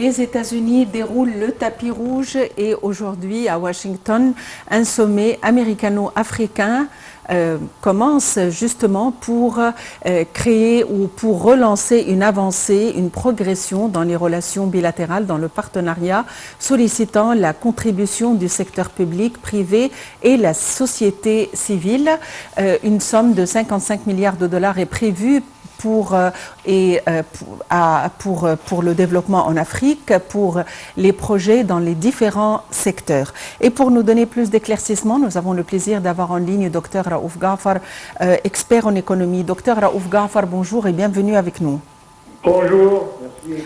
Les États-Unis déroulent le tapis rouge et aujourd'hui à Washington, un sommet américano-africain commence justement pour créer ou pour relancer une avancée, une progression dans les relations bilatérales, dans le partenariat, sollicitant la contribution du secteur public, privé et la société civile. Une somme de 55 milliards de dollars est prévue pour le développement en Afrique, pour les projets dans les différents secteurs. Et pour nous donner plus d'éclaircissements, nous avons le plaisir d'avoir en ligne Dr Raouf Ghafar, expert en économie. Dr Raouf Ghafar, bonjour et bienvenue avec nous. Bonjour, merci.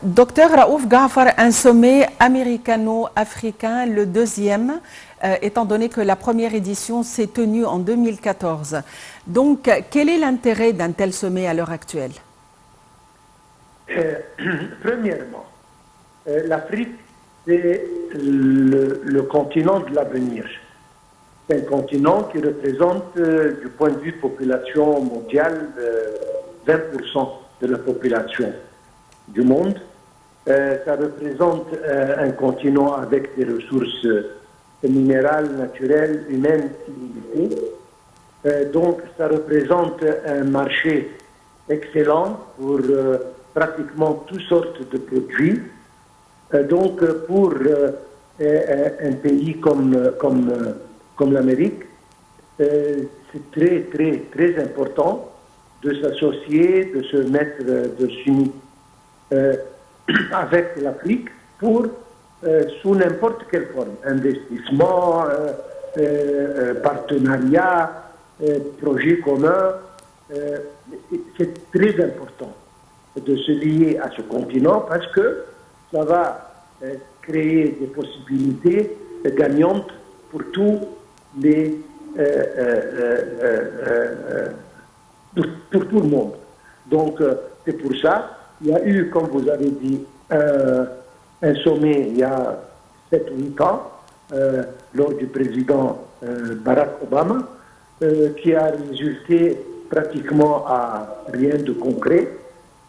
Dr Raouf Ghafar, un sommet américano-africain, le deuxième, étant donné que la première édition s'est tenue en 2014. Donc, quel est l'intérêt d'un tel sommet à l'heure actuelle? Premièrement, l'Afrique, c'est le continent de l'avenir. C'est un continent qui représente, du point de vue population mondiale, 20% de la population du monde. Ça représente un continent avec des ressources minérales, naturelles, humaines illimitées. Donc, ça représente un marché excellent pour pratiquement toutes sortes de produits. Donc, pour un pays comme l'Amérique, c'est très, très, très important de s'associer, de se mettre, de s'unir avec l'Afrique pour, sous n'importe quelle forme, investissement, partenariat, projet commun. C'est très important de se lier à ce continent parce que ça va créer des possibilités gagnantes pour tous les pour tout le monde. Donc c'est pour ça il y a eu, comme vous avez dit, un sommet il y a 7 ou 8 ans lors du président Barack Obama qui a résulté pratiquement à rien de concret.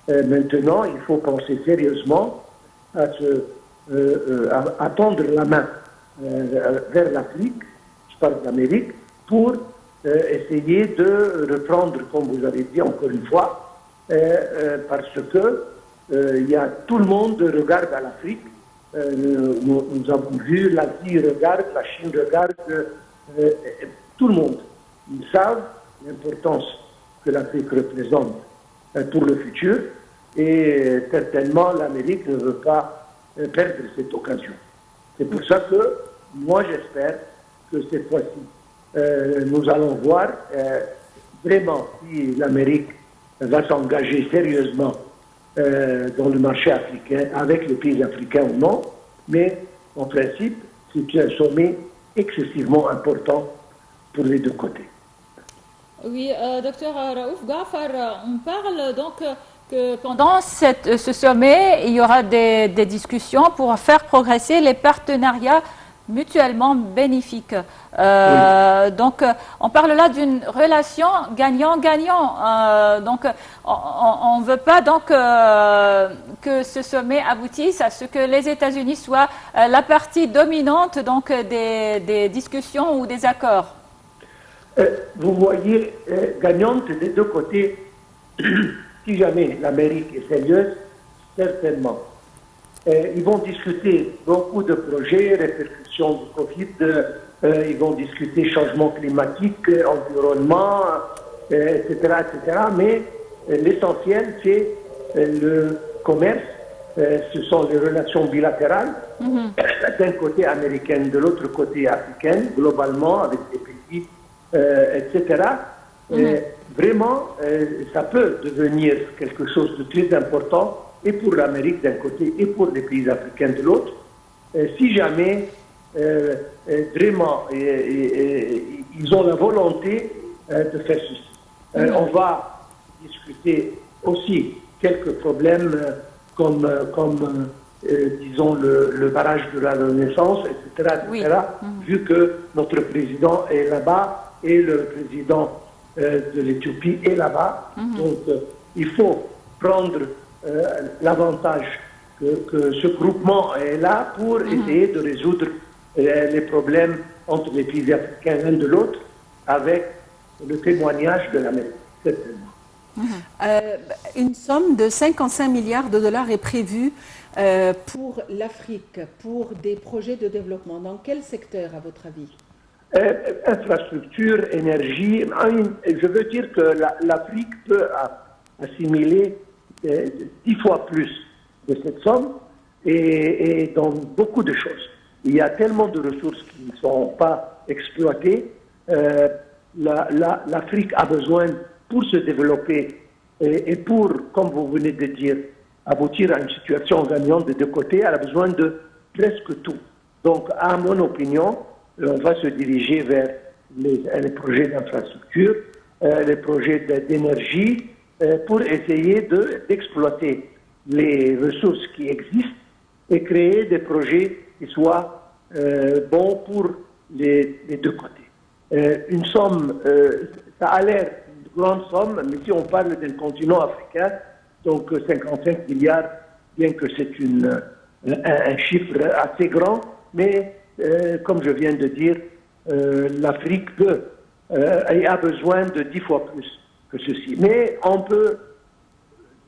Maintenant, il faut penser sérieusement à tendre la main vers l'Afrique, je parle d'Amérique, pour essayer de reprendre, comme vous avez dit encore une fois, parce que tout le monde regarde à l'Afrique. Nous avons vu, l'Asie regarde, la Chine regarde, tout le monde. Ils savent l'importance que l'Afrique représente pour le futur et certainement l'Amérique ne veut pas perdre cette occasion. C'est pour ça que moi j'espère que cette fois-ci nous allons voir vraiment si l'Amérique va s'engager sérieusement dans le marché africain avec les pays africains ou non, mais en principe c'est un sommet excessivement important pour les deux côtés. Oui, docteur Raouf Ghafar, on parle donc que pendant ce sommet, il y aura des discussions pour faire progresser les partenariats mutuellement bénéfiques. Oui. Donc, on parle là d'une relation gagnant-gagnant. Donc, on ne veut pas donc que ce sommet aboutisse à ce que les États-Unis soient la partie dominante donc des discussions ou des accords. Vous voyez, gagnante des deux côtés, si jamais l'Amérique est sérieuse, certainement. Ils vont discuter beaucoup de projets, répercussions du Covid, ils vont discuter changement climatique, environnement, etc., etc. Mais l'essentiel, c'est le commerce, ce sont les relations bilatérales, d'un côté américain, de l'autre côté africain, globalement, avec des pays etc. Vraiment, ça peut devenir quelque chose de très important et pour l'Amérique d'un côté et pour les pays africains de l'autre. Si jamais vraiment ils ont la volonté de faire ceci. On va discuter aussi quelques problèmes comme disons le barrage de la Renaissance, etc., oui. Vu que notre président est là-bas et le président de l'Éthiopie est là-bas. Donc, il faut prendre l'avantage que ce groupement est là pour essayer de résoudre les problèmes entre les pays africains l'un de l'autre avec le témoignage de l'Amérique, certainement. Une somme de 55 milliards de dollars est prévue pour l'Afrique, pour des projets de développement. Dans quel secteur, à votre avis? Infrastructure, énergie. Je veux dire que l'Afrique peut assimiler 10 fois plus de cette somme et dans beaucoup de choses. Il y a tellement de ressources qui ne sont pas exploitées. L'Afrique a besoin, pour se développer et pour, comme vous venez de dire, aboutir à une situation gagnante des deux côtés, elle a besoin de presque tout. Donc, à mon opinion, on va se diriger vers les projets d'infrastructure, les projets d'énergie, pour essayer d'exploiter les ressources qui existent et créer des projets qui soient bons pour les deux côtés. Une somme, ça a l'air une grande somme, mais si on parle d'un continent africain, donc 55 milliards, bien que c'est un chiffre assez grand, mais comme je viens de dire, l'Afrique a besoin de 10 fois plus que ceci. Mais on peut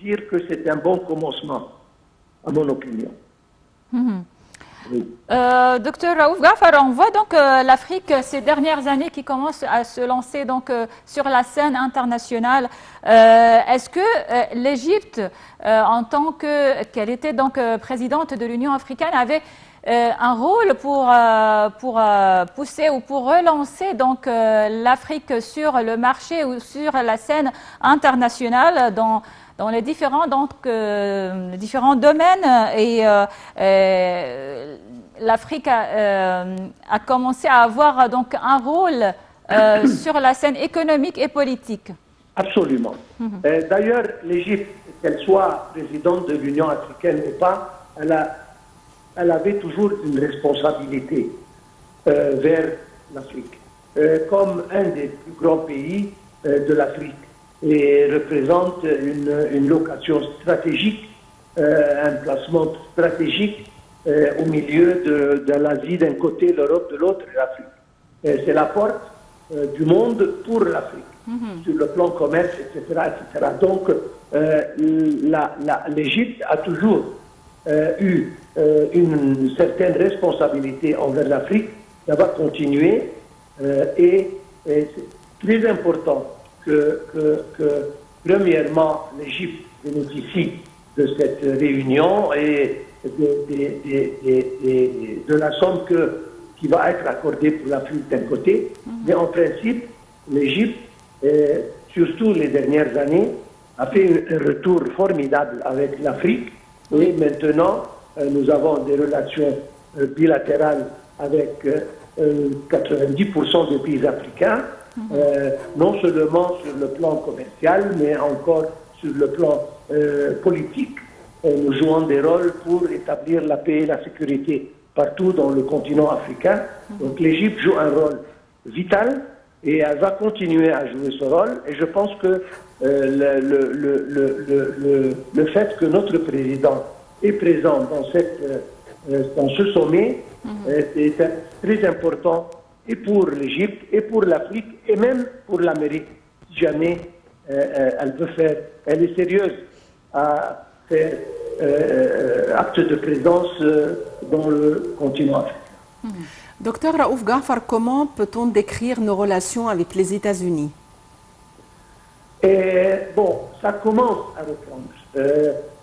dire que c'est un bon commencement, à mon opinion. Oui. Docteur Raouf Ghaffar, on voit donc l'Afrique ces dernières années qui commence à se lancer donc sur la scène internationale. Est-ce que l'Égypte, en tant qu'elle était donc présidente de l'Union africaine, avait un rôle pour pousser ou pour relancer donc l'Afrique sur le marché ou sur la scène internationale dans les différents domaines et l'Afrique a commencé à avoir donc un rôle sur la scène économique et politique. Absolument. D'ailleurs, l'Égypte, qu'elle soit présidente de l'Union africaine ou pas, elle avait toujours une responsabilité vers l'Afrique, comme un des plus grands pays de l'Afrique, et représente une location stratégique, un placement stratégique au milieu de l'Asie d'un côté, l'Europe de l'autre et l'Afrique. C'est la porte du monde pour l'Afrique, sur le plan commerce, etc. etc. Donc, l'Égypte a toujours eu une certaine responsabilité envers l'Afrique. Ça va continuer et c'est très important que premièrement, l'Égypte bénéficie de cette réunion et de la somme qui va être accordée pour l'Afrique d'un côté. Mais en principe, l'Égypte, surtout les dernières années, a fait un retour formidable avec l'Afrique. Et maintenant, nous avons des relations bilatérales avec 90% des pays africains. Non seulement sur le plan commercial, mais encore sur le plan politique. Nous jouons des rôles pour établir la paix et la sécurité partout dans le continent africain. Donc l'Égypte joue un rôle vital et elle va continuer à jouer ce rôle. Et je pense que le fait que notre président est présent dans ce sommet est très important et pour l'Égypte, et pour l'Afrique, et même pour l'Amérique, si jamais elle veut faire, elle est sérieuse à faire acte de présence dans le continent africain. Docteur Raouf Ghaffar, comment peut-on décrire nos relations avec les États-Unis? Bon, ça commence à reprendre,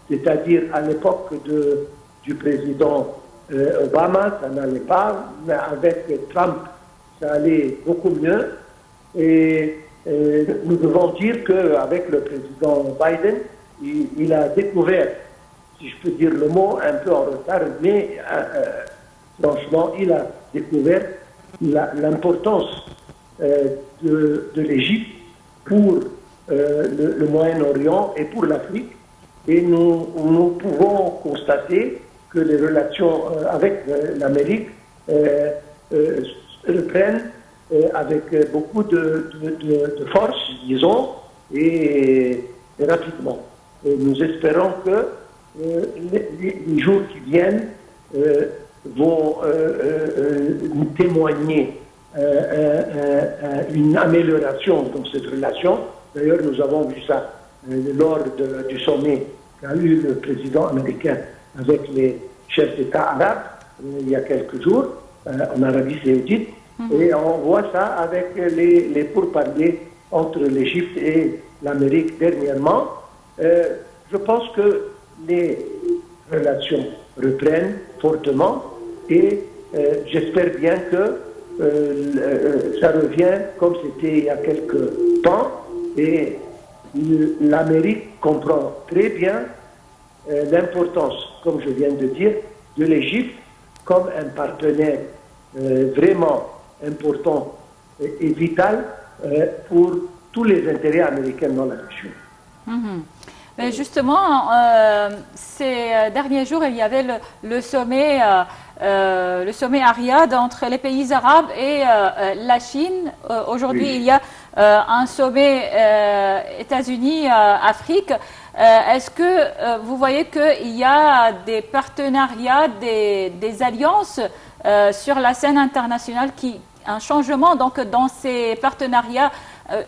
c'est-à-dire à l'époque du président Obama, ça n'allait pas, mais avec Trump, ça allait beaucoup mieux. Et nous devons dire qu'avec le président Biden, il a découvert, si je peux dire le mot, un peu en retard, mais franchement, il a découvert l'importance de l'Égypte pour le Moyen-Orient et pour l'Afrique. Et nous pouvons constater que les relations avec l'Amérique reprennent avec beaucoup de force, disons, et rapidement. Et nous espérons que les jours qui viennent vont nous témoigner une amélioration dans cette relation. D'ailleurs, nous avons vu ça lors du sommet qu'a eu le président américain avec les chefs d'État arabes il y a quelques jours en Arabie Saoudite. Et on voit ça avec les pourparlers entre l'Égypte et l'Amérique dernièrement. Je pense que les relations reprennent fortement et j'espère bien que ça revient comme c'était il y a quelques temps et l'Amérique comprend très bien l'importance, comme je viens de dire, de l'Égypte comme un partenaire vraiment important et vital pour tous les intérêts américains dans la région. Mais justement, ces derniers jours, il y avait le sommet à Riyad entre les pays arabes et la Chine. Aujourd'hui, il y a un sommet États-Unis-Afrique. Est-ce que vous voyez qu'il y a des partenariats, des alliances sur la scène internationale, un changement donc dans ces partenariats,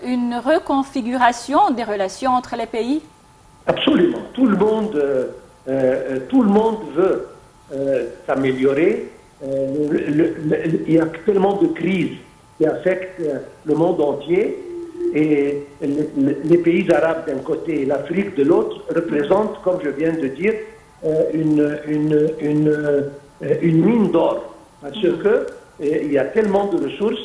une reconfiguration des relations entre les pays? Absolument. Tout le monde veut s'améliorer. Il y a tellement de crises qui affectent le monde entier et les pays arabes d'un côté et l'Afrique de l'autre représentent, comme je viens de dire, une mine d'or parce que il y a tellement de ressources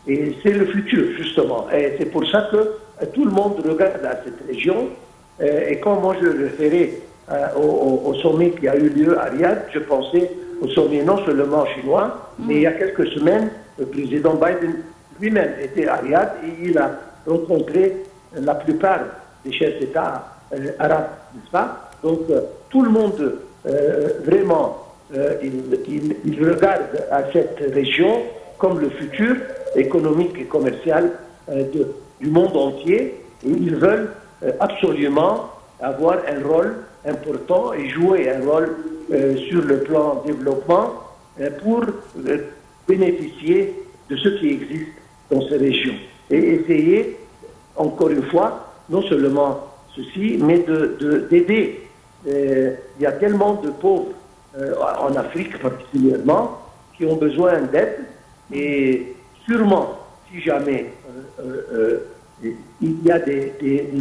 et c'est le futur justement. Et c'est pour ça que tout le monde regarde à cette région. Et quand moi je référais au sommet qui a eu lieu à Riyad, je pensais au sommet non seulement chinois, mais il y a quelques semaines, le président Biden lui-même était à Riyad et il a rencontré la plupart des chefs d'État arabes, n'est-ce pas? Donc tout le monde vraiment, il regarde à cette région comme le futur économique et commercial du monde entier et ils veulent absolument avoir un rôle important et jouer un rôle sur le plan développement pour bénéficier de ce qui existe dans ces régions et essayer, encore une fois, non seulement ceci, mais d'aider. Il y a tellement de pauvres en Afrique particulièrement qui ont besoin d'aide et sûrement, si jamais il y a des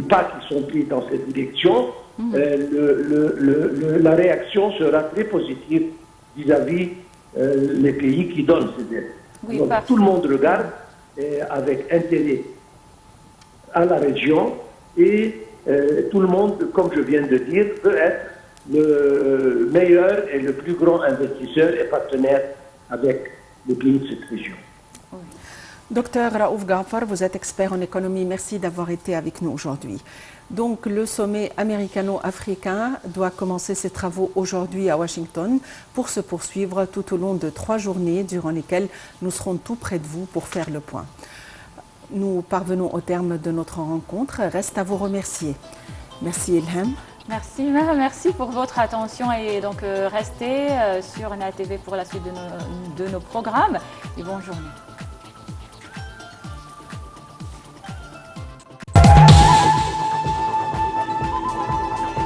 pas qui sont pris dans cette direction, la réaction sera très positive vis-à-vis les pays qui donnent ces aides. Oui, donc, tout le monde regarde avec intérêt à la région et tout le monde, comme je viens de dire, veut être le meilleur et le plus grand investisseur et partenaire avec les pays de cette région. Oui. Docteur Raouf Ghafar, vous êtes expert en économie. Merci d'avoir été avec nous aujourd'hui. Donc, le sommet américano-africain doit commencer ses travaux aujourd'hui à Washington pour se poursuivre tout au long de 3 journées durant lesquelles nous serons tout près de vous pour faire le point. Nous parvenons au terme de notre rencontre. Reste à vous remercier. Merci Ilham. Merci pour votre attention et donc restez sur NATV pour la suite de nos programmes et bonne journée.